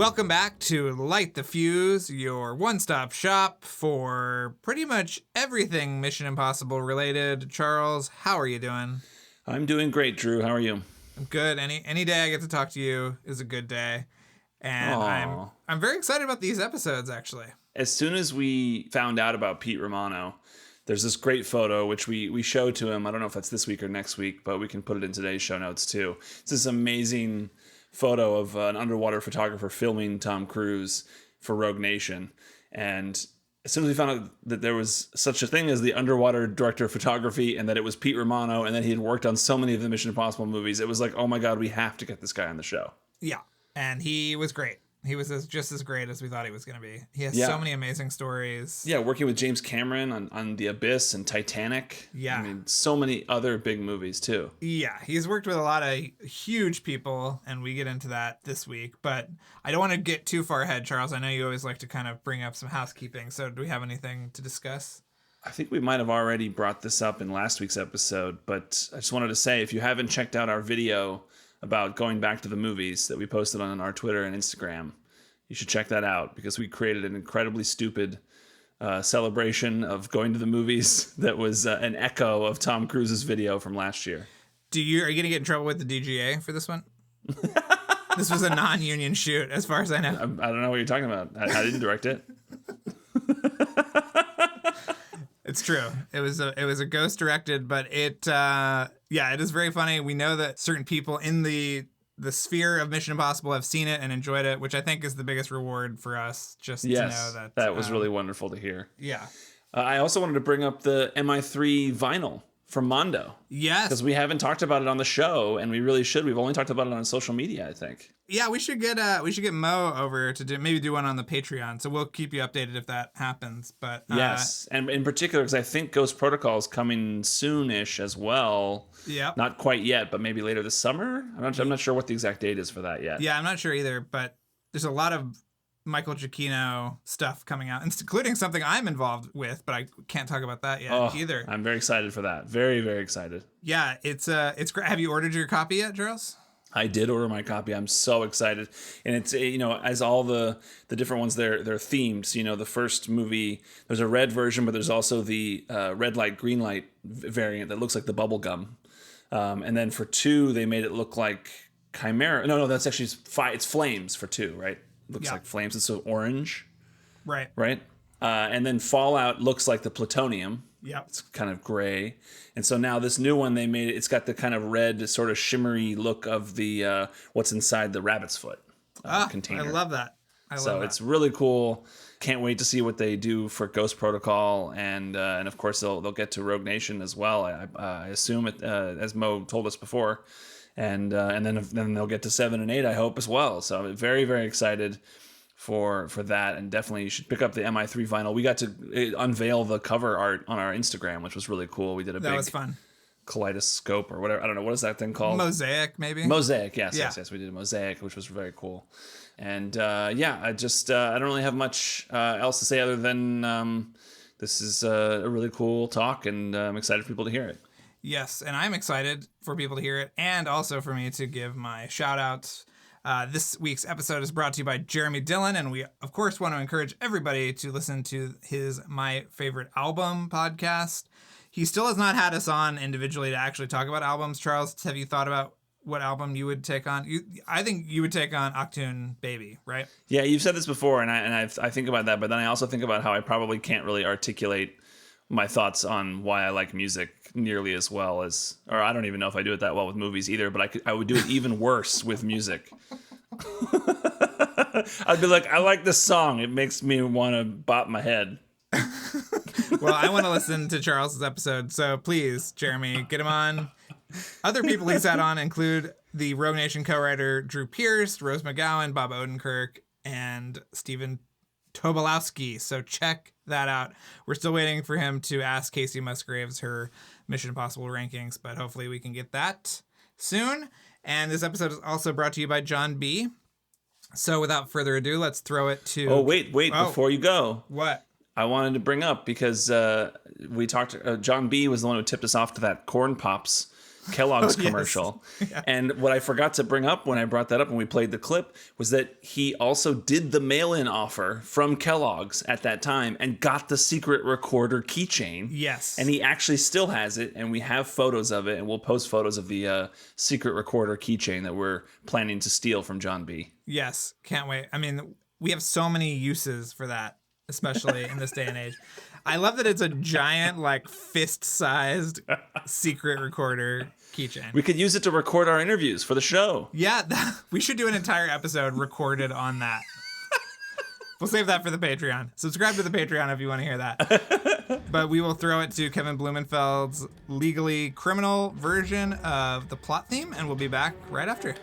Welcome back to Light the Fuse, your one-stop shop for pretty much everything Mission Impossible related. Charles, how are you doing? I'm doing great, Drew. How are you? I'm good. Any day I get to talk to you is a good day. And Aww. I'm very excited about these episodes, actually. As soon as we found out about Pete Romano, there's this great photo, which we showed to him. I don't know if that's this week or next week, but we can put it in today's show notes, too. It's this amazing photo of an underwater photographer filming Tom Cruise for Rogue Nation. And as soon as we found out that there was such a thing as the underwater director of photography and that it was Pete Romano and that he had worked on so many of the Mission Impossible movies, it was like, oh my God, we have to get this guy on the show. Yeah, and he was great. He was just as great as we thought he was going to be. He has so many amazing stories. Yeah, working with James Cameron on The Abyss and Titanic. Yeah. I mean, so many other big movies, too. Yeah, he's worked with a lot of huge people, and we get into that this week. But I don't want to get too far ahead, Charles. I know you always like to kind of bring up some housekeeping. So do we have anything to discuss? I think we might have already brought this up in last week's episode, but I just wanted to say, if you haven't checked out our video about going back to the movies that we posted on our Twitter and Instagram, you should check that out because we created an incredibly stupid celebration of going to the movies that was an echo of Tom Cruise's video from last year. Are you going to get in trouble with the DGA for this one? This was a non-union shoot, as far as I know. I don't know what you're talking about. I didn't direct it. It's true. It was a ghost directed, but it is very funny. We know that certain people in the sphere of Mission Impossible have seen it and enjoyed it, which I think is the biggest reward for us. Just to know that was really wonderful to hear. Yeah. I also wanted to bring up the MI3 vinyl from Mondo. Yes. Because we haven't talked about it on the show, and we really should. We've only talked about it on social media, I think. Yeah, we should get Mo over to do one on the Patreon. So we'll keep you updated if that happens. But yes, and in particular, because I think Ghost Protocol is coming soonish as well. Yeah. Not quite yet, but maybe later this summer. I'm not sure what the exact date is for that yet. Yeah, I'm not sure either. But there's a lot of Michael Giacchino stuff coming out, including something I'm involved with, but I can't talk about that yet either. I'm very excited for that. Very, very excited. Yeah, it's great. Have you ordered your copy yet, Charles? I did order my copy. I'm so excited. And it's, as all the different ones, they're themed. So, the first movie, there's a red version, but there's also the red light, green light variant that looks like the bubble gum. And then for 2, they made it look like Chimera. No, that's actually it's flames for 2, right? Looks like flames. It's so orange. Right. Right? And then Fallout looks like the plutonium. Yep. It's kind of gray. And so now this new one, it's got the kind of red, sort of shimmery look of the what's inside the rabbit's foot container. I love that. It's really cool. Can't wait to see what they do for Ghost Protocol. And of course, they'll get to Rogue Nation as well. I assume, as Mo told us before. And then they'll get to 7 and 8, I hope, as well. So I'm very, very excited for that, and definitely you should pick up the MI3 vinyl. We got to unveil the cover art on our Instagram, which was really cool. We did that was fun. Kaleidoscope or whatever. I don't know, what is that thing called? Mosaic, maybe. Mosaic, yes. We did a mosaic, which was very cool. And I don't really have much else to say other than this is a really cool talk, and I'm excited for people to hear it. Yes, and I'm excited for people to hear it, and also for me to give my shout-outs. This week's episode is brought to you by Jeremy Dillon, and we, of course, want to encourage everybody to listen to his My Favorite Album podcast. He still has not had us on individually to actually talk about albums. Charles, have you thought about what album you would take on? I think you would take on Achtung Baby, right? Yeah, you've said this before, and I think about that, but then I also think about how I probably can't really articulate my thoughts on why I like music nearly as well as, or I don't even know if I do it that well with movies either, but I would do it even worse with music. I'd be like, I like this song. It makes me want to bop my head. Well, I want to listen to Charles's episode, so please, Jeremy, get him on. Other people he's had on include the Rogue Nation co-writer Drew Pierce, Rose McGowan, Bob Odenkirk, and Stephen Tobolowsky. So check that out. We're still waiting for him to ask Casey Musgraves her Mission Impossible rankings, but hopefully we can get that soon. And this episode is also brought to you by John B. So without further ado, let's throw it to... Oh, wait, before you go. What? I wanted to bring up, because we talked... John B. was the one who tipped us off to that Corn Pops Kellogg's yes. commercial. Yeah. And what I forgot to bring up when I brought that up and we played the clip was that he also did the mail-in offer from Kellogg's at that time and got the secret recorder keychain. Yes. And he actually still has it, and we have photos of it, and we'll post photos of the secret recorder keychain that we're planning to steal from John B. Yes. Can't wait. I mean, we have so many uses for that, especially in this day and age. I love that it's a giant, like, fist-sized secret recorder keychain. We could use it to record our interviews for the show. Yeah, we should do an entire episode recorded on that. We'll save that for the Patreon. Subscribe to the Patreon if you want to hear that. But we will throw it to Kevin Blumenfeld's legally criminal version of the plot theme, and we'll be back right after.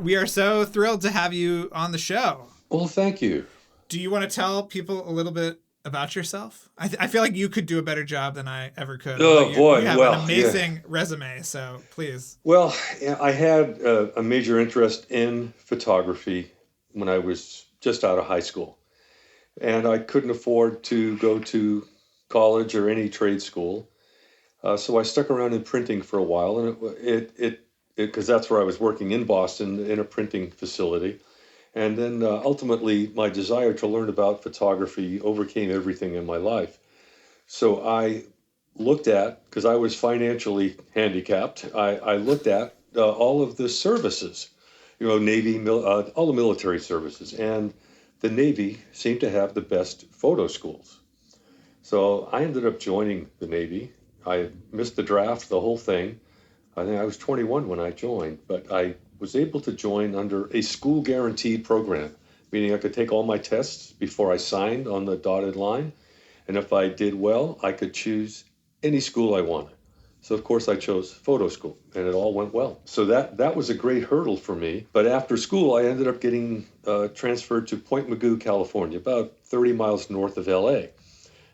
We are so thrilled to have you on the show. Well, thank you. Do you want to tell people a little bit about yourself? I feel like you could do a better job than I ever could. Oh, boy. You have Well, an amazing resume, so please. Well, I had a major interest in photography when I was just out of high school. And I couldn't afford to go to college or any trade school. So I stuck around in printing for a while, and because that's where I was working in Boston in a printing facility. And then ultimately, my desire to learn about photography overcame everything in my life. So I looked at, because I was financially handicapped, I looked at all of the services, Navy, all the military services. And the Navy seemed to have the best photo schools. So I ended up joining the Navy. I missed the draft, the whole thing. I think I was 21 when I joined, but I was able to join under a school guaranteed program, meaning I could take all my tests before I signed on the dotted line. And if I did well, I could choose any school I wanted. So, of course, I chose photo school, and it all went well. So that was a great hurdle for me. But after school, I ended up getting transferred to Point Mugu, California, about 30 miles north of LA.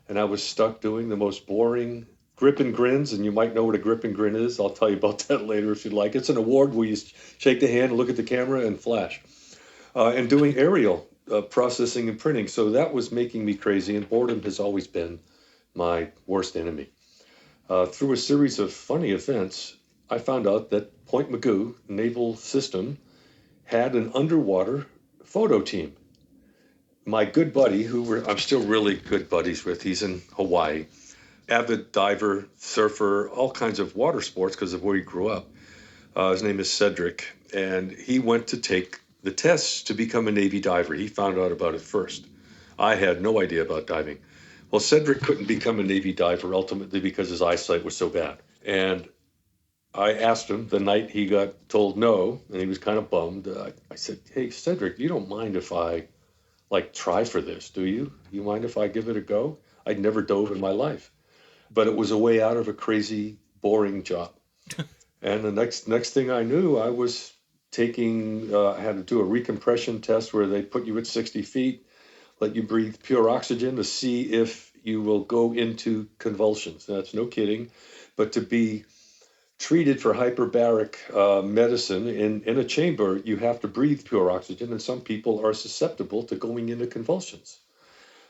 And I was stuck doing the most boring grip and grins, and you might know what a grip and grin is. I'll tell you about that later if you'd like. It's an award where you shake the hand, look at the camera, and flash. And doing aerial processing and printing. So that was making me crazy, and boredom has always been my worst enemy. Through a series of funny events, I found out that Point Mugu Naval System had an underwater photo team. My good buddy, I'm still really good buddies with, he's in Hawaii, avid diver, surfer, all kinds of water sports because of where he grew up. His name is Cedric, and he went to take the tests to become a Navy diver. He found out about it first. I had no idea about diving. Well, Cedric couldn't become a Navy diver ultimately because his eyesight was so bad. And I asked him the night he got told no, and he was kind of bummed. I said, "Hey, Cedric, you don't mind if I try for this, do you? You mind if I give it a go?" I'd never dove in my life. But it was a way out of a crazy, boring job. And the next thing I knew, I was I had to do a recompression test where they put you at 60 feet, let you breathe pure oxygen to see if you will go into convulsions. That's no kidding. But to be treated for hyperbaric medicine in a chamber, you have to breathe pure oxygen, and some people are susceptible to going into convulsions.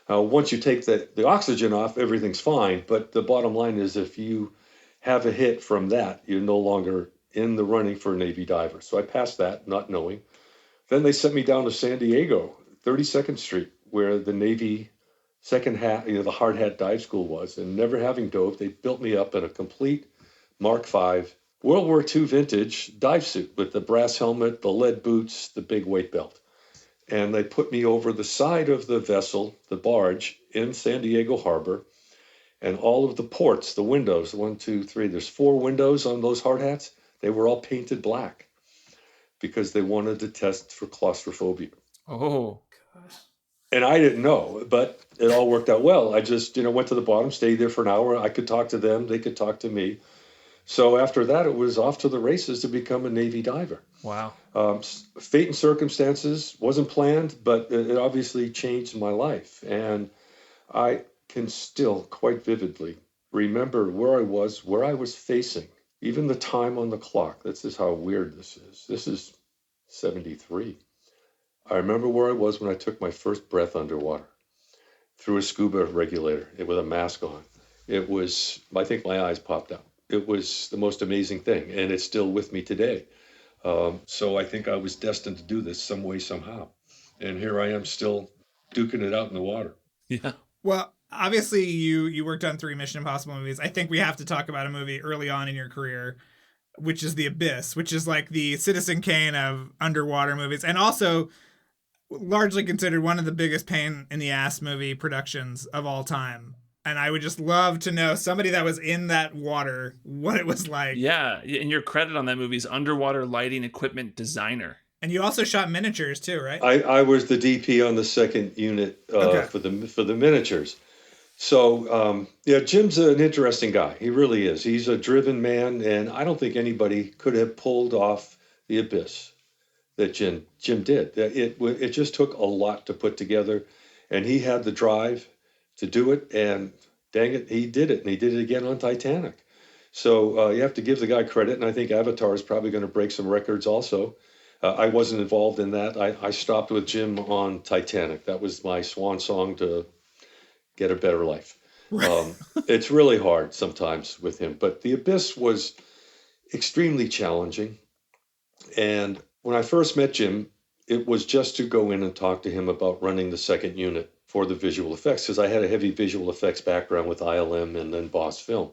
Once you take the oxygen off, everything's fine. But the bottom line is if you have a hit from that, you're no longer in the running for a Navy diver. So I passed that, not knowing. Then they sent me down to San Diego, 32nd Street, where the Navy second hat, the hard hat dive school was. And never having dove, they built me up in a complete Mark V World War II vintage dive suit with the brass helmet, the lead boots, the big weight belt. And they put me over the side of the vessel, the barge, in San Diego Harbor. And all of the ports, the windows, 1, 2, 3, there's 4 windows on those hard hats. They were all painted black because they wanted to test for claustrophobia. Oh, gosh. And I didn't know, but it all worked out well. I just, went to the bottom, stayed there for an hour. I could talk to them. They could talk to me. So after that, it was off to the races to become a Navy diver. wow. Fate and circumstances wasn't planned, but it obviously changed my life. And I can still quite vividly remember where I was facing, even the time on the clock. This is how weird this is. This is 73. I remember where I was when I took my first breath underwater through a scuba regulator with a mask on. It was, I think my eyes popped out. It was the most amazing thing, and it's still with me today. So I think I was destined to do this some way, somehow. And here I am still duking it out in the water. Yeah. Well, obviously you worked on 3 Mission Impossible movies. I think we have to talk about a movie early on in your career, which is The Abyss, which is like the Citizen Kane of underwater movies, and also largely considered one of the biggest pain in the ass movie productions of all time. And I would just love to know somebody that was in that water, what it was like. Yeah, and your credit on that movie is underwater lighting equipment designer. And you also shot miniatures too, right? I was the DP on the second unit for the miniatures. So yeah, Jim's an interesting guy. He really is. He's a driven man, and I don't think anybody could have pulled off The Abyss that Jim did. It just took a lot to put together, and he had the drive to do it, and dang it, he did it, and he did it again on Titanic. So you have to give the guy credit, and I think Avatar is probably going to break some records also. I wasn't involved in that. I stopped with Jim on Titanic. That was my swan song to get a better life. It's really hard sometimes with him, but The Abyss was extremely challenging. And when I first met Jim, it was just to go in and talk to him about running the second unit for the visual effects, because I had a heavy visual effects background with ILM and then Boss Film.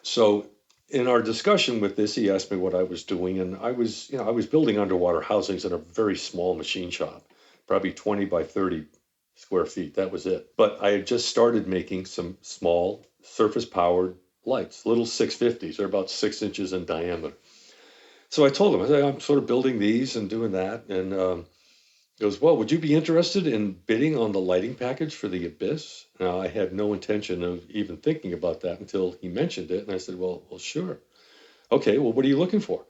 So in our discussion with this, he asked me what I was doing, and I was building underwater housings in a very small machine shop, probably 20 by 30 square feet. That was it. But I had just started making some small surface-powered lights, little 650s. They're about 6 inches in diameter. So I told him, I'm sort of building these and doing that. And he goes, well, would you be interested in bidding on the lighting package for The Abyss? Now, I had no intention of even thinking about that until he mentioned it. And I said, well, sure. Okay, well, what are you looking for?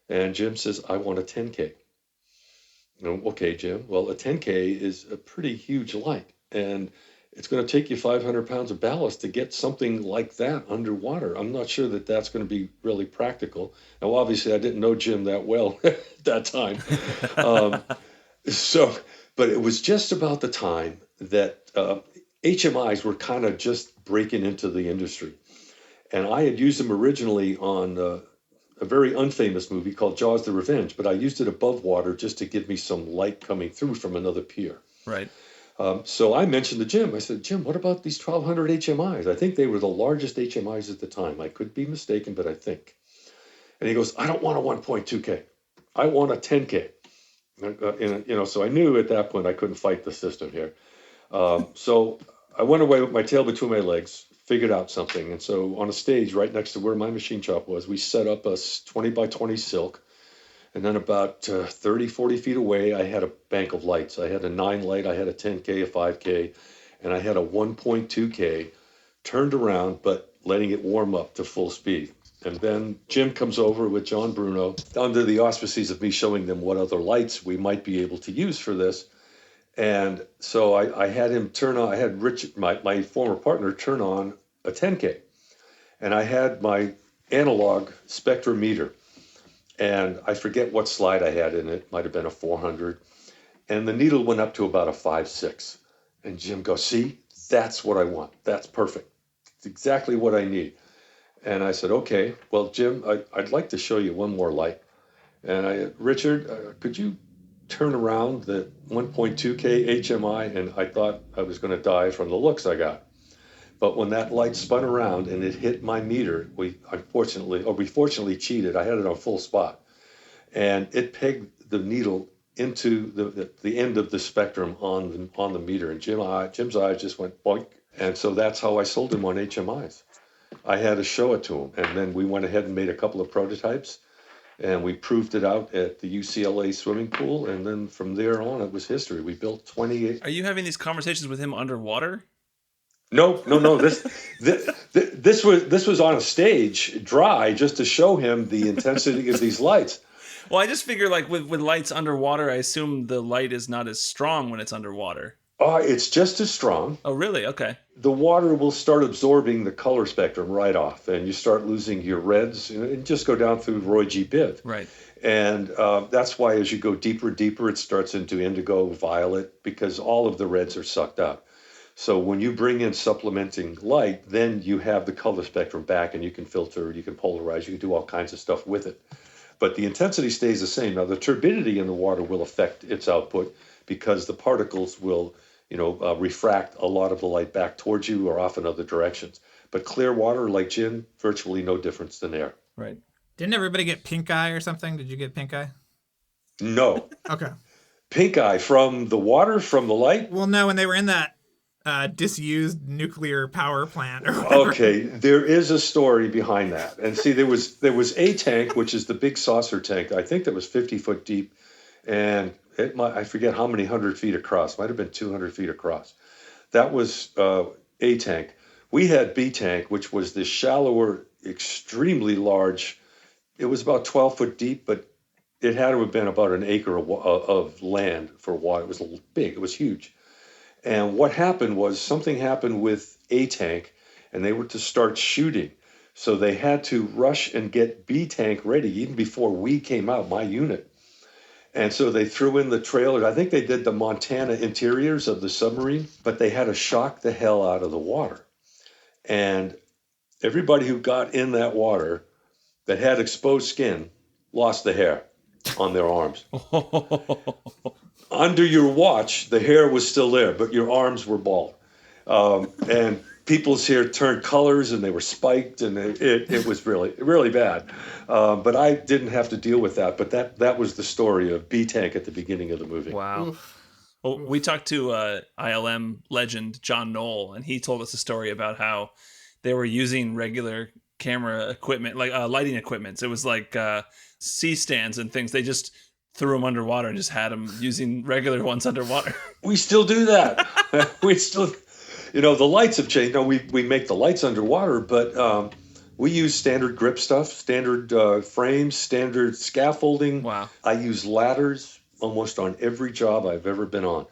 And Jim says, I want a 10K. Okay, Jim. Well, a 10K is a pretty huge light, and it's going to take you 500 pounds of ballast to get something like that underwater. I'm not sure that that's going to be really practical. Now, obviously, I didn't know Jim that well at that time. But it was just about the time that HMIs were kind of just breaking into the industry. And I had used them originally on a very unfamous movie called Jaws the Revenge, but I used it above water just to give me some light coming through from another pier. Right. So I mentioned to Jim, I said, Jim, what about these 1,200 HMIs? I think they were the largest HMIs at the time. I could be mistaken, but I think. And he goes, I don't want a 1.2K. I want a 10K. So I knew at that point I couldn't fight the system here. So I went away with my tail between my legs, figured out something. And so on a stage right next to where my machine shop was, we set up a 20 by 20 silk. And then about 30, 40 feet away, I had a bank of lights. I had a 9 light, I had a 10K, a 5K, and I had a 1.2K turned around, but letting it warm up to full speed. And then Jim comes over with John Bruno under the auspices of me showing them what other lights we might be able to use for this. And so I had him turn on, I had Richard, my former partner, turn on a 10K. And I had my analog spectrometer. And I forget what slide I had in it. Might have been a 400. And the needle went up to about a 5.6. And Jim goes, see, that's what I want. That's perfect. It's exactly what I need. And I said, okay, well, Jim, I'd like to show you one more light. And Richard, could you turn around the 1.2K HMI? And I thought I was going to die from the looks I got. But when that light spun around and it hit my meter, we fortunately cheated. I had it on full spot. And it pegged the needle into the end of the spectrum on the meter. And Jim's eyes just went boink. And so that's how I sold him on HMIs. I had to show it to him. And then we went ahead and made a couple of prototypes. And we proved it out at the UCLA swimming pool. And then from there on, it was history. We built 28. Are you having these conversations with him underwater? No. This was on a stage, dry, just to show him the intensity of these lights. Well, I just figure like with lights underwater, I assume the light is not as strong when it's underwater. It's just as strong. Oh, really? Okay. the water will start absorbing the color spectrum right off, and you start losing your reds and just go down through Roy G. Biv. Right. And that's why as you go deeper, it starts into indigo, violet, because all of the reds are sucked out. So when you bring in supplementing light, then you have the color spectrum back, and you can filter, you can polarize, you can do all kinds of stuff with it. But the intensity stays the same. Now, the turbidity in the water will affect its output because the particles will, refract a lot of the light back towards you or off in other directions. But clear water, like gin, virtually no difference than air. Right. Didn't everybody get pink eye or something? Did you get pink eye? No. Okay. Pink eye from the water, from the light? Well, no, when they were in that disused nuclear power plant or whatever. Okay, there is a story behind that. And see, there was a tank, which is the big saucer tank. I think that was 50 foot deep, and I forget how many 100 feet across. Might have been 200 feet across. That was A tank. We had B tank, which was this shallower, extremely large. It was about 12 foot deep, but it had to have been about an acre of land for water. It was big. It was huge. And what happened was something happened with A tank, and they were to start shooting. So they had to rush and get B tank ready even before we came out, my unit. And so they threw in the trailers. I think they did the Montana interiors of the submarine, but they had to shock the hell out of the water. And everybody who got in that water that had exposed skin lost the hair on their arms. Under your watch, the hair was still there, but your arms were bald. And people's hair turned colors, and they were spiked, and it was really, really bad. But I didn't have to deal with that. But that was the story of B Tank at the beginning of the movie. Wow. Oof. Well, we talked to ILM legend John Knoll, and he told us a story about how they were using regular camera equipment, like lighting equipment. So it was like C-stands and things. They just threw them underwater and just had them using regular ones underwater. We still do that. We still, the lights have changed. No, we make the lights underwater, but we use standard grip stuff, standard frames, standard scaffolding. Wow. I use ladders almost on every job I've ever been on.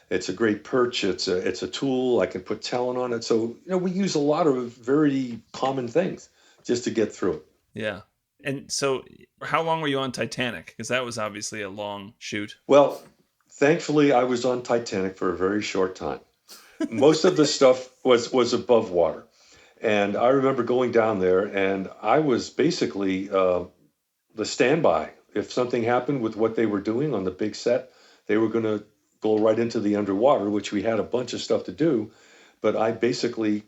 It's a great perch. It's a tool. I can put talent on it. So, we use a lot of very common things just to get through it. Yeah. And so how long were you on Titanic? Because that was obviously a long shoot. Well, thankfully, I was on Titanic for a very short time. Most of the stuff was above water. And I remember going down there, and I was basically the standby. If something happened with what they were doing on the big set, they were going to go right into the underwater, which we had a bunch of stuff to do. But I basically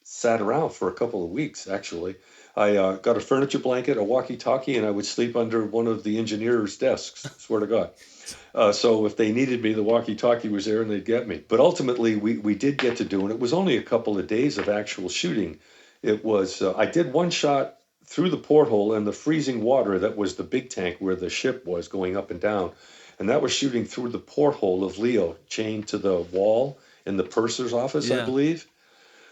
sat around for a couple of weeks, actually. I got a furniture blanket, a walkie-talkie, and I would sleep under one of the engineers' desks, swear to God. So if they needed me, the walkie-talkie was there and they'd get me. But ultimately, we did get to do, and it was only a couple of days of actual shooting. It was, I did one shot through the porthole in the freezing water that was the big tank where the ship was going up and down. And that was shooting through the porthole of Leo, chained to the wall in the purser's office, I believe.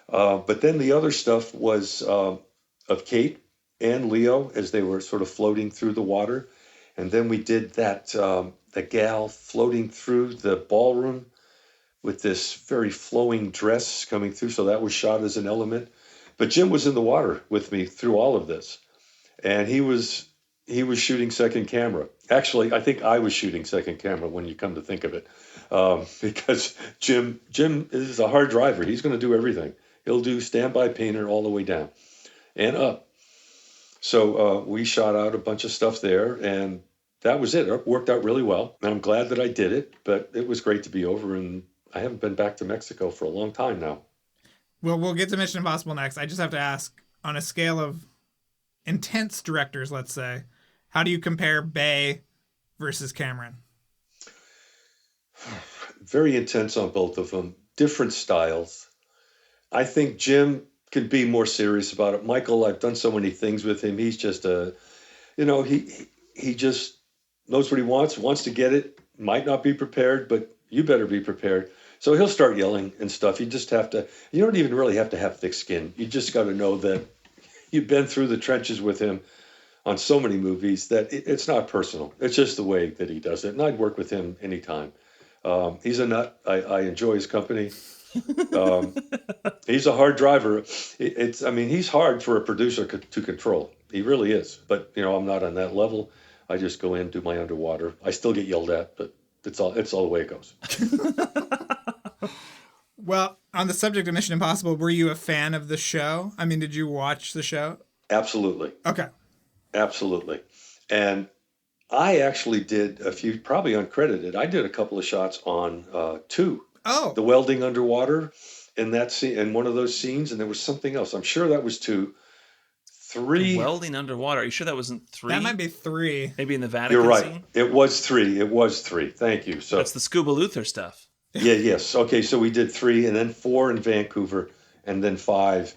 But then the other stuff was of Kate and Leo as they were sort of floating through the water. And then we did that, the gal floating through the ballroom with this very flowing dress coming through. So that was shot as an element. But Jim was in the water with me through all of this. And he was shooting second camera. Actually, I think I was shooting second camera when you come to think of it. Because Jim is a hard driver. He's going to do everything. He'll do standby painter all the way down and up. So we shot out a bunch of stuff there, and that was it. It worked out really well. And I'm glad that I did it, but it was great to be over, and I haven't been back to Mexico for a long time now. Well, we'll get to Mission Impossible next. I just have to ask, on a scale of intense directors, let's say, how do you compare Bay versus Cameron? Very intense on both of them. Different styles. I think Jim can be more serious about it. Michael, I've done so many things with him. He's just he just knows what he wants to get it, might not be prepared, but you better be prepared. So he'll start yelling and stuff. You don't even really have to have thick skin. You just got to know that you've been through the trenches with him on so many movies that it's not personal. It's just the way that he does it. And I'd work with him anytime. He's a nut. I enjoy his company. He's a hard driver. He's hard for a producer to control. He really is. But I'm not on that level. I just go in, do my underwater. I still get yelled at, but it's all the way it goes. Well, on the subject of Mission Impossible, were you a fan of the show? I mean, did you watch the show? Absolutely. Okay. Absolutely. And I actually did a few, probably uncredited. I did a couple of shots on 2. Oh. The welding underwater in that scene, in one of those scenes, and there was something else. I'm sure that was 2. 3. The welding underwater. Are you sure that wasn't 3? That might be 3. Maybe in the Vatican You're right. scene? It was 3. It was 3. Thank you. So that's the Scuba Luther stuff. Yes. Okay, so we did 3, and then 4 in Vancouver, and then 5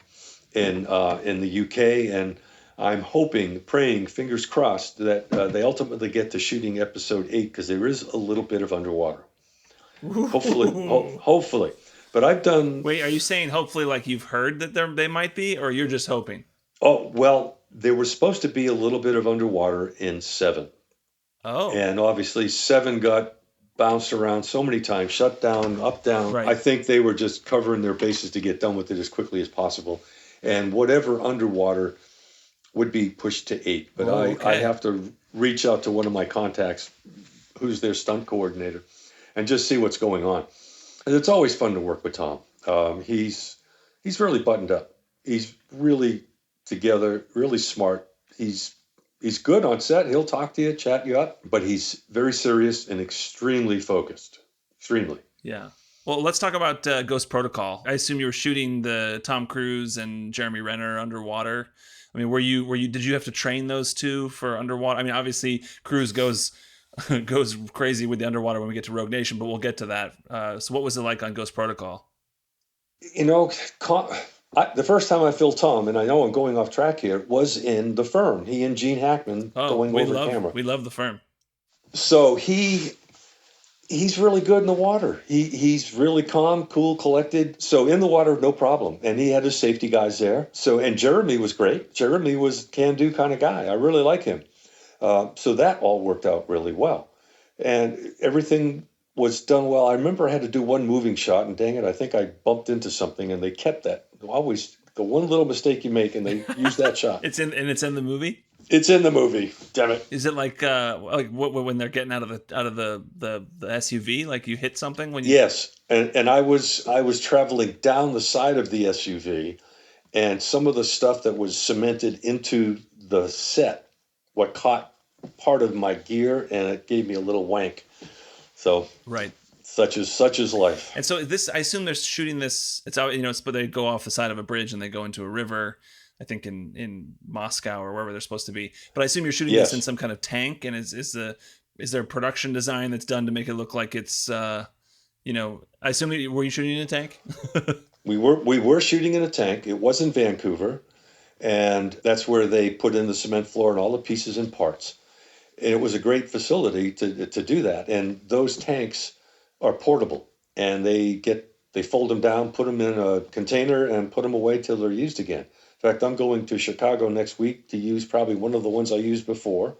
in the UK, and I'm hoping, praying, fingers crossed, that they ultimately get to shooting episode 8, because there is a little bit of underwater. Hopefully. But I've done... Wait, are you saying hopefully like you've heard that they might be, or you're just hoping? Oh, well, there was supposed to be a little bit of underwater in 7. Oh. And obviously 7 got bounced around so many times, shut down, up, down. Right. I think they were just covering their bases to get done with it as quickly as possible. And whatever underwater would be pushed to 8. But I have to reach out to one of my contacts, who's their stunt coordinator, and just see what's going on. And it's always fun to work with Tom. He's really buttoned up. He's really together, really smart. He's good on set. He'll talk to you, chat you up, but he's very serious and extremely focused. Extremely. Yeah. Well, let's talk about Ghost Protocol. I assume you were shooting the Tom Cruise and Jeremy Renner underwater. I mean, did you have to train those two for underwater? I mean, obviously Cruise goes crazy with the underwater when we get to Rogue Nation, but we'll get to that. So what was it like on Ghost Protocol? The first time I filled Tom, and I know I'm going off track here, was in The Firm. He and Gene Hackman going over camera. We love The Firm. So he's really good in the water. He's really calm, cool, collected. So in the water, no problem. And he had his safety guys there. And Jeremy was great. Jeremy was can-do kind of guy. I really like him. So that all worked out really well. And everything was done well. I remember I had to do one moving shot, and dang it, I think I bumped into something, and they kept that. Always the one little mistake you make, and they use that shot. It's in the movie. It's in the movie. Damn it! Is it like when they're getting out of the SUV? Like you hit something when you... Yes, and I was traveling down the side of the SUV, and some of the stuff that was cemented into the set, what caught part of my gear, and it gave me a little wank. So right. Such is life. And so this, I assume they're shooting this. It's out, but they go off the side of a bridge and they go into a river. I think in Moscow or wherever they're supposed to be. But I assume you're shooting this in some kind of tank. And is there a production design that's done to make it look like it's I assume were you shooting in a tank? We were shooting in a tank. It was in Vancouver, and that's where they put in the cement floor and all the pieces and parts. And it was a great facility to do that. And those tanks are portable, and they fold them down, put them in a container, and put them away till they're used again. In fact, I'm going to Chicago next week to use probably one of the ones I used before,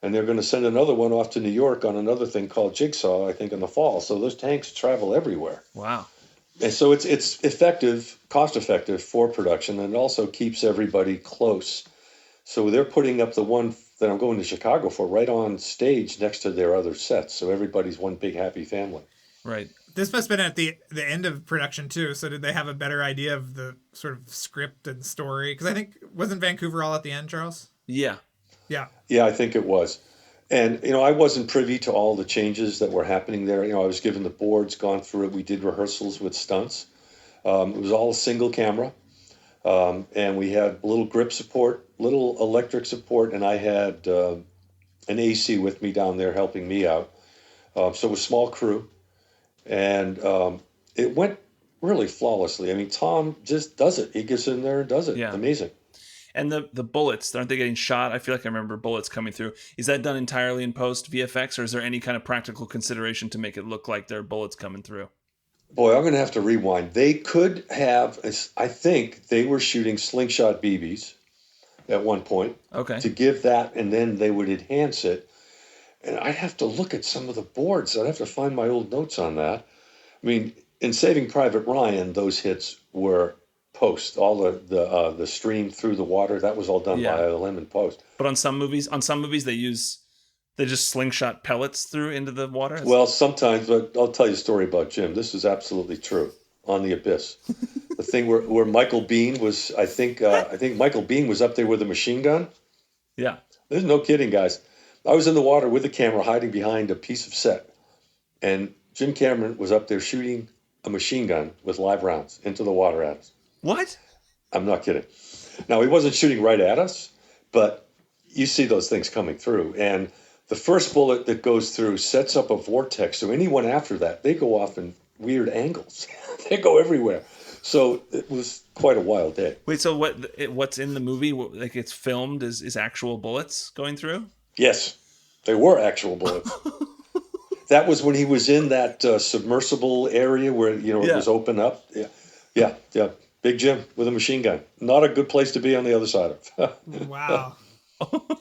and they're going to send another one off to New York on another thing called Jigsaw, I think, in the fall. So those tanks travel everywhere. Wow. And so it's effective, cost-effective for production, and it also keeps everybody close. So they're putting up the one that I'm going to Chicago for right on stage next to their other sets. So everybody's one big happy family. Right. This must have been at the end of production too. So did they have a better idea of the sort of script and story? Because I think, wasn't Vancouver all at the end, Charles? Yeah. Yeah. Yeah, I think it was. And, I wasn't privy to all the changes that were happening there. I was given the boards, gone through it. We did rehearsals with stunts. It was all single camera. And we had little grip support, little electric support, and I had an AC with me down there helping me out. So it was a small crew. And it went really flawlessly. I mean, Tom just does it. He gets in there and does it. Yeah. Amazing. And the bullets, aren't they getting shot? I feel like I remember bullets coming through. Is that done entirely in post VFX, or is there any kind of practical consideration to make it look like there are bullets coming through? Boy, I'm going to have to rewind. They could have, I think they were shooting slingshot BBs at one point. Okay. To give that, and then they would enhance it. And I'd have to look at some of the boards. I'd have to find my old notes on that. I mean, In Saving Private Ryan, those hits were post. All the stream through the water, that was all done by ILM and post. But on some movies they just slingshot pellets through into the water. Well, sometimes, but I'll tell you a story about Jim. This is absolutely true. On The Abyss, the thing where Michael Biehn was, I think Michael Biehn was up there with a machine gun. Yeah, there's no kidding, guys. I was in the water with the camera, hiding behind a piece of set, and Jim Cameron was up there shooting a machine gun with live rounds into the water at us. What? I'm not kidding. Now, he wasn't shooting right at us, but you see those things coming through, and the first bullet that goes through sets up a vortex. So anyone after that, they go off in weird angles. They go everywhere. So it was quite a wild day. Wait, so what's in the movie? Like, it's filmed is actual bullets going through? Yes, they were actual bullets. That was when he was in that submersible area where it was open up. Yeah. Big Jim with a machine gun. Not a good place to be on the other side of. Wow.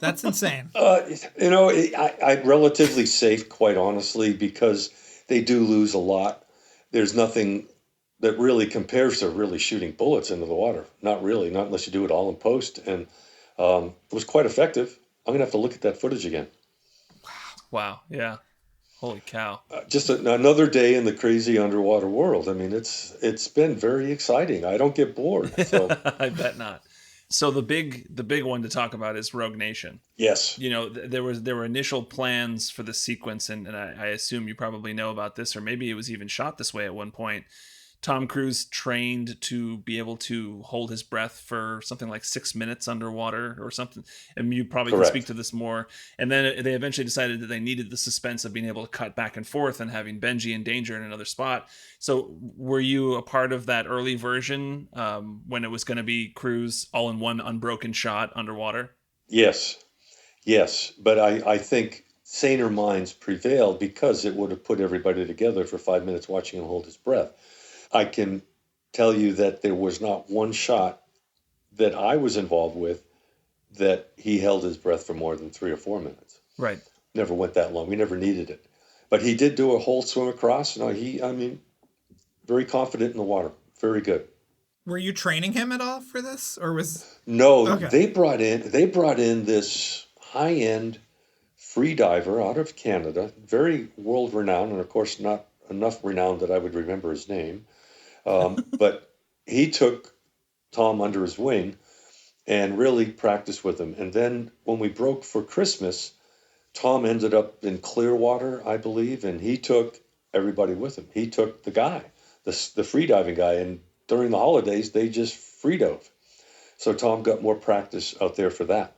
That's insane. I'm relatively safe, quite honestly, because they do lose a lot. There's nothing that really compares to really shooting bullets into the water. Not really, not unless you do it all in post. And it was quite effective. I'm going to have to look at that footage again. Wow. Yeah. Holy cow. Just another day in the crazy underwater world. I mean, it's been very exciting. I don't get bored. So. I bet not. So the big one to talk about is Rogue Nation. Yes. There were initial plans for the sequence, and I assume you probably know about this, or maybe it was even shot this way at one point. Tom Cruise trained to be able to hold his breath for something like 6 minutes underwater or something. And you probably can speak to this more. And then they eventually decided that they needed the suspense of being able to cut back and forth and having Benji in danger in another spot. So were you a part of that early version when it was going to be Cruise all in one unbroken shot underwater? Yes. But I think saner minds prevailed because it would have put everybody together for 5 minutes watching him hold his breath. I can tell you that there was not one shot that I was involved with that he held his breath for more than 3 or 4 minutes. Right. Never went that long. We never needed it. But he did do a whole swim across. No, very confident in the water. Very good. Were you training him at all for this, or was? No, okay. They brought in this high-end free diver out of Canada, very world-renowned, and of course not enough renowned that I would remember his name. But he took Tom under his wing and really practiced with him. And then when we broke for Christmas, Tom ended up in Clearwater, I believe, and he took everybody with him. He took the guy, the freediving guy, and during the holidays, they just free dove. So Tom got more practice out there for that.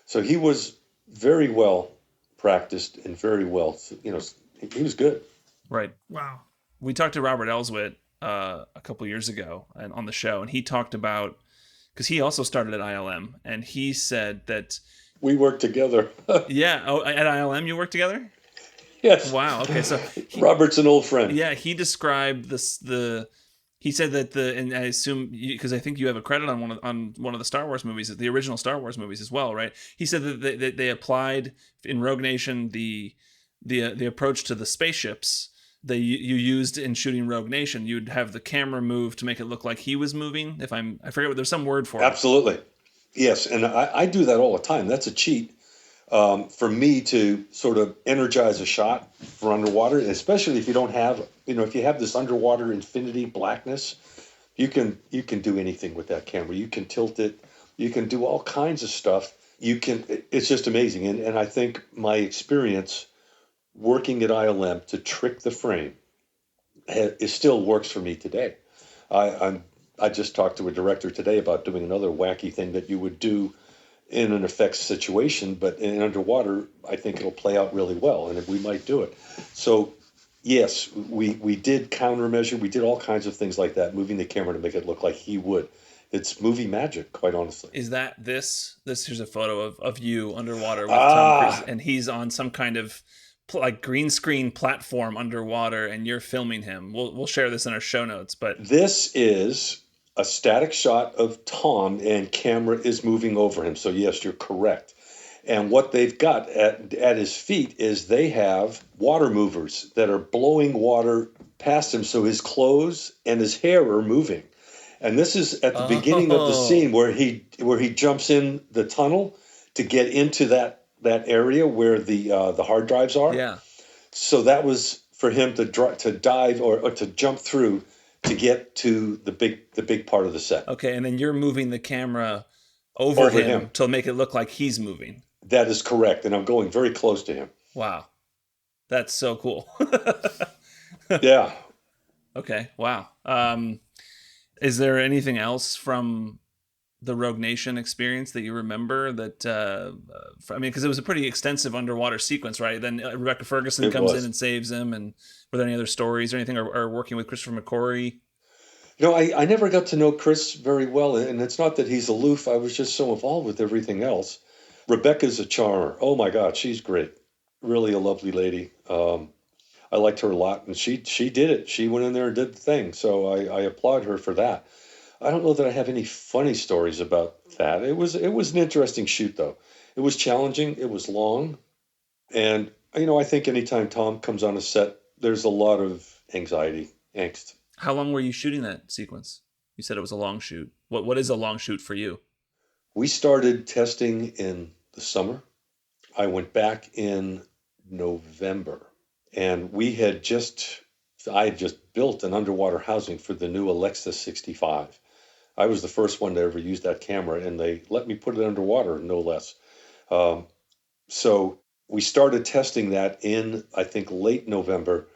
So he was very well practiced and very well, he was good. Right. Wow. We talked to Robert Ellsworth a couple years ago and on the show, and he talked about, because he also started at ILM, and he said that we worked together. Yeah. Oh, at ILM you worked together? Yes. Wow. Okay. So Robert's an old friend. Yeah, he described he said that and I assume, because I think you have a credit on one of the Star Wars movies, the original Star Wars movies as well, right? He said that they applied in Rogue Nation the approach to the spaceships that you used in shooting Rogue Nation. You'd have the camera move to make it look like he was moving. I forget what, there's some word for it. Absolutely. Yes, and I do that all the time. That's a cheat for me to sort of energize a shot for underwater, especially if you don't have, if you have this underwater infinity blackness, you can do anything with that camera. You can tilt it. You can do all kinds of stuff. It's just amazing. And I think my experience working at ILM to trick the frame, it still works for me today. I just talked to a director today about doing another wacky thing that you would do in an effects situation, but in underwater, I think it'll play out really well, and we might do it. So, yes, we did countermeasure. We did all kinds of things like that, moving the camera to make it look like he would. It's movie magic, quite honestly. Is that this? Here's a photo of you underwater with Tom Cruise, and he's on some kind of like green screen platform underwater, and you're filming him. We'll share this in our show notes, but this is a static shot of Tom, and camera is moving over him. So yes, you're correct. And what they've got at his feet is they have water movers that are blowing water past him, so his clothes and his hair are moving. And this is at the beginning of the scene where he jumps in the tunnel to get into that area where the hard drives are. Yeah. So that was for him to dive or to jump through to get to the big part of the set. Okay, and then you're moving the camera over him to make it look like he's moving. That is correct, and I'm going very close to him. Wow. That's so cool. Yeah. Okay, wow. Is there anything else from the Rogue Nation experience that you remember that, I mean, because it was a pretty extensive underwater sequence, right? Then Rebecca Ferguson comes in and saves him. And were there any other stories or anything, or working with Christopher McQuarrie? You know, I never got to know Chris very well, and it's not that he's aloof. I was just so involved with everything else. Rebecca's a charmer. Oh my God, she's great. Really a lovely lady. I liked her a lot, and she did it. She went in there and did the thing. So I applaud her for that. I don't know that I have any funny stories about that. It was an interesting shoot, though. It was challenging. It was long, and I think anytime Tom comes on a set, there's a lot of anxiety, angst. How long were you shooting that sequence? You said it was a long shoot. What is a long shoot for you? We started testing in the summer. I went back in November, and I had just built an underwater housing for the new Alexa 65. I was the first one to ever use that camera, and they let me put it underwater, no less. So we started testing that in, I think, late November,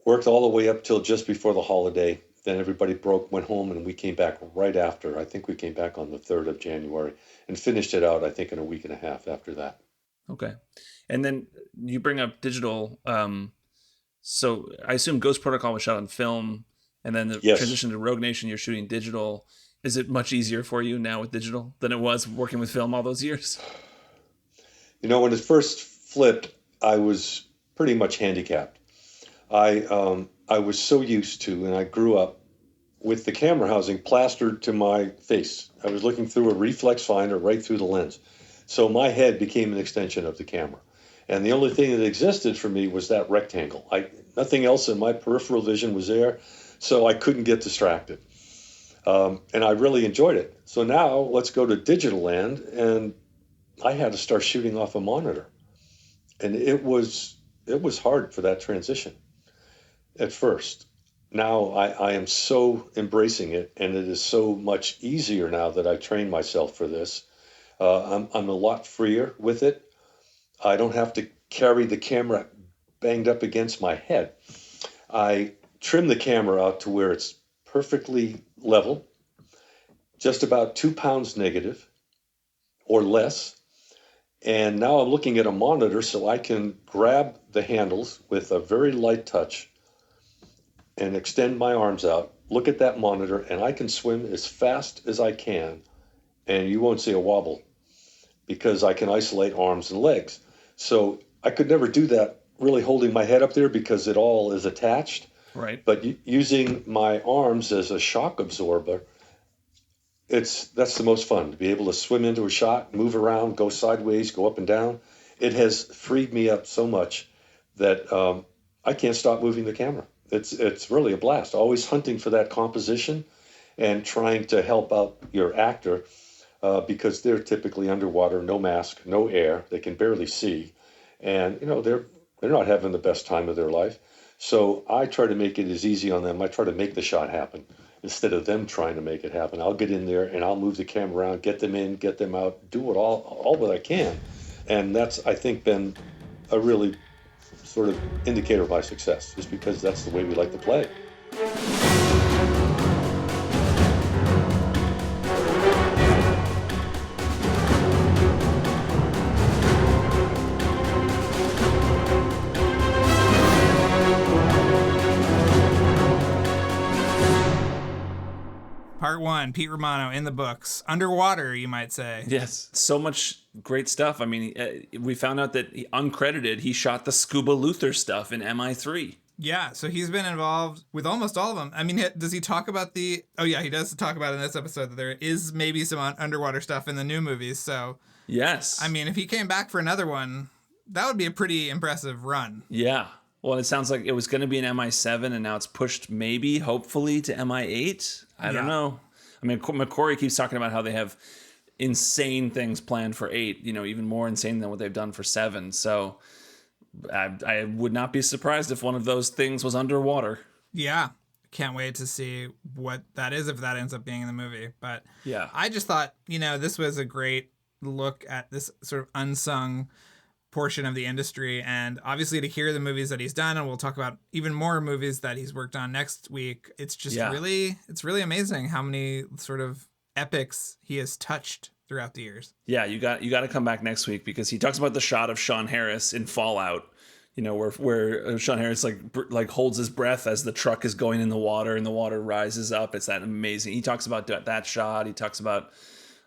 worked all the way up till just before the holiday. Then everybody went home, and we came back right after. I think we came back on the 3rd of January and finished it out, I think, in a week and a half after that. Okay. And then you bring up digital. So I assume Ghost Protocol was shot on film, and then the transition to Rogue Nation, you're shooting digital. Is it much easier for you now with digital than it was working with film all those years? When it first flipped, I was pretty much handicapped. I was so used to, and I grew up with the camera housing plastered to my face. I was looking through a reflex finder right through the lens. So my head became an extension of the camera. And the only thing that existed for me was that rectangle. Nothing else in my peripheral vision was there, so I couldn't get distracted. And I really enjoyed it. So now let's go to digital land, and I had to start shooting off a monitor. And it was hard for that transition at first. Now I am so embracing it, and it is so much easier now that I trained myself for this. I'm a lot freer with it. I don't have to carry the camera banged up against my head. I trim the camera out to where it's perfectly level, just about 2 pounds negative or less. And now I'm looking at a monitor, so I can grab the handles with a very light touch and extend my arms out, look at that monitor, and I can swim as fast as I can, and you won't see a wobble because I can isolate arms and legs. So I could never do that really holding my head up there because it all is attached. Right. But using my arms as a shock absorber, that's the most fun, to be able to swim into a shot, move around, go sideways, go up and down. It has freed me up so much that I can't stop moving the camera. It's really a blast. Always hunting for that composition and trying to help out your actor because they're typically underwater, no mask, no air. They can barely see, and they're not having the best time of their life. So I try to make it as easy on them. I try to make the shot happen instead of them trying to make it happen. I'll get in there and I'll move the camera around, get them in, get them out, do it all that I can, and that's, I think, been a really sort of indicator of my success, just because that's the way we like to play. Part 1, Pete Romano in the books. Underwater, you might say. Yes. So much great stuff. I mean, we found out that uncredited, he shot the Scuba Luther stuff in MI3. Yeah, so he's been involved with almost all of them. I mean, does he talk about the... Oh, yeah, he does talk about in this episode that there is maybe some underwater stuff in the new movies. So, yes. I mean, if he came back for another one, that would be a pretty impressive run. Yeah. Well, it sounds like it was going to be an MI7, and now it's pushed maybe, hopefully, to MI8. I don't know. I mean, McQuarrie keeps talking about how they have insane things planned for 8, even more insane than what they've done for 7. So I would not be surprised if one of those things was underwater. Yeah. Can't wait to see what that is if that ends up being in the movie. But yeah, I just thought, this was a great look at this sort of unsung portion of the industry, and obviously to hear the movies that he's done, and we'll talk about even more movies that he's worked on next week. It's just really amazing how many sort of epics he has touched throughout the years. Yeah, you got to come back next week because he talks about the shot of Sean Harris in Fallout, where Sean Harris like holds his breath as the truck is going in the water and the water rises up. It's that amazing. He talks about that shot. He talks about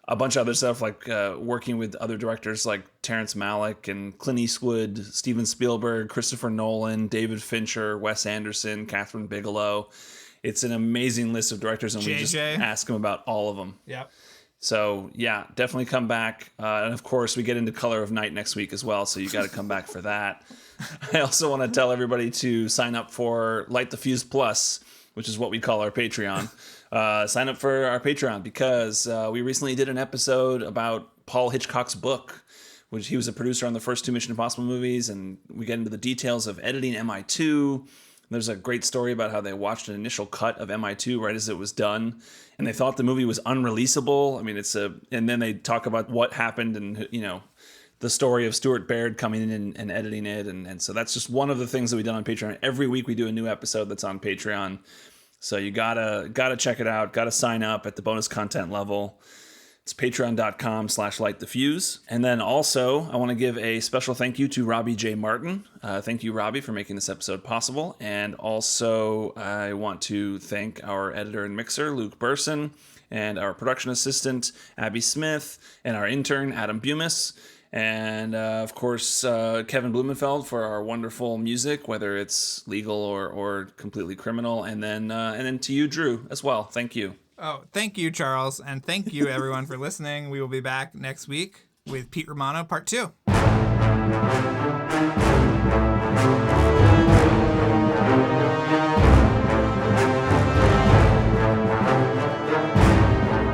a bunch of other stuff, like working with other directors like Terrence Malick and Clint Eastwood, Steven Spielberg, Christopher Nolan, David Fincher, Wes Anderson, Catherine Bigelow. It's an amazing list of directors, and we just ask him about all of them. Yep. So, yeah, definitely come back. And, of course, we get into Color of Night next week as well, so you got to come back for that. I also want to tell everybody to sign up for Light the Fuse Plus, which is what we call our Patreon. Sign up for our Patreon because we recently did an episode about Paul Hitchcock's book, which he was a producer on the first 2 Mission Impossible movies, and we get into the details of editing MI2. There's a great story about how they watched an initial cut of MI2 right as it was done, and they thought the movie was unreleasable. I mean, and then they talk about what happened and, the story of Stuart Baird coming in and editing it. And so that's just one of the things that we've done on Patreon. Every week we do a new episode that's on Patreon. So you gotta check it out. Gotta sign up at the bonus content level. It's patreon.com/lightthefuse. And then also, I want to give a special thank you to Robbie J. Martin. Thank you, Robbie, for making this episode possible. And also, I want to thank our editor and mixer, Luke Burson, and our production assistant, Abby Smith, and our intern, Adam Bumis. And, of course, Kevin Blumenfeld for our wonderful music, whether it's legal or completely criminal. And then to you, Drew, as well. Thank you. Oh, thank you, Charles. And thank you, everyone, for listening. We will be back next week with Pete Romano, Part 2.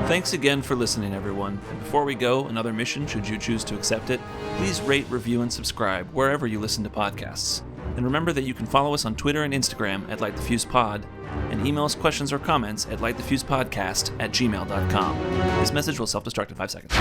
Thanks again for listening, everyone. Before we go, another mission, should you choose to accept it, please rate, review, and subscribe wherever you listen to podcasts. And remember that you can follow us on Twitter and Instagram at LightTheFusePod, and email us questions or comments at lightthefusepodcast@gmail.com. This message will self-destruct in 5 seconds.